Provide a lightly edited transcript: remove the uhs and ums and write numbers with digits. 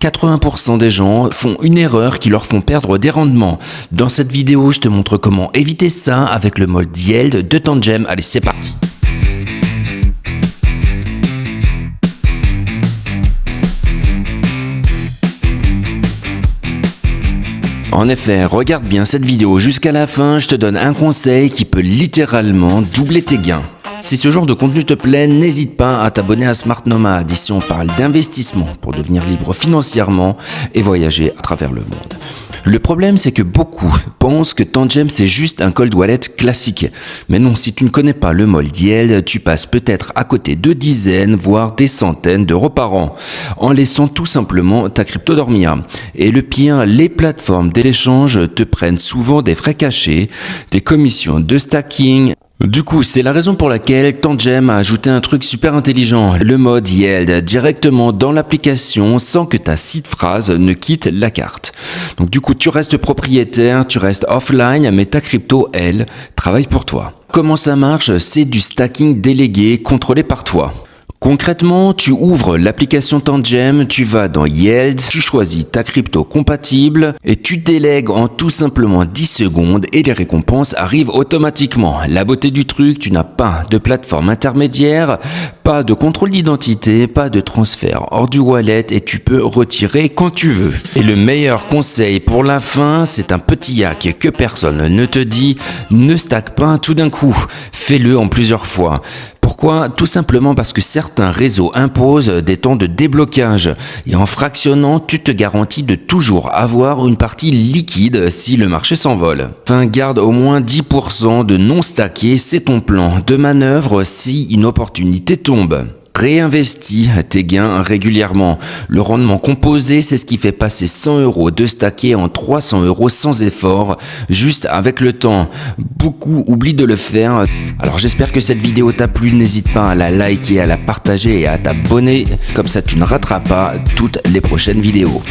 80% des gens font une erreur qui leur font perdre des rendements. Dans cette vidéo, je te montre comment éviter ça avec le mode Yield de Tangem. Allez, c'est parti. En effet, regarde bien cette vidéo jusqu'à la fin, je te donne un conseil qui peut littéralement doubler tes gains. Si ce genre de contenu te plaît, n'hésite pas à t'abonner à Smart Nomad. Ici, on parle d'investissement pour devenir libre financièrement et voyager à travers le monde. Le problème, c'est que beaucoup pensent que Tangem, c'est juste un cold wallet classique. Mais non, si tu ne connais pas le mode Yield, tu passes peut-être à côté de dizaines, voire des centaines d'euros par an, en laissant tout simplement ta crypto dormir. Et le pire, les plateformes d'échange te prennent souvent des frais cachés, des commissions de stacking. Du coup, c'est la raison pour laquelle Tangem a ajouté un truc super intelligent, le mode Yield, directement dans l'application sans que ta seed phrase ne quitte la carte. Donc du coup, tu restes propriétaire, tu restes offline, mais ta crypto, elle, travaille pour toi. Comment ça marche? C'est du stacking délégué, contrôlé par toi. Concrètement, tu ouvres l'application Tangem, tu vas dans Yield, tu choisis ta crypto compatible et tu délègues en tout simplement 10 secondes et les récompenses arrivent automatiquement. La beauté du truc, tu n'as pas de plateforme intermédiaire, pas de contrôle d'identité, pas de transfert hors du wallet et tu peux retirer quand tu veux. Et le meilleur conseil pour la fin, c'est un petit hack que personne ne te dit, ne stack pas tout d'un coup, fais-le en plusieurs fois. Pourquoi? Tout simplement parce que certains réseaux imposent des temps de déblocage et en fractionnant, tu te garantis de toujours avoir une partie liquide si le marché s'envole. Enfin, garde au moins 10% de non stacké, c'est ton plan de manœuvre si une opportunité tombe. Réinvestis tes gains régulièrement. Le rendement composé, c'est ce qui fait passer 100 euros de stacké en 300 euros sans effort, juste avec le temps. Beaucoup oublient de le faire. Alors j'espère que cette vidéo t'a plu. N'hésite pas à la liker, à la partager et à t'abonner. Comme ça, tu ne rateras pas toutes les prochaines vidéos.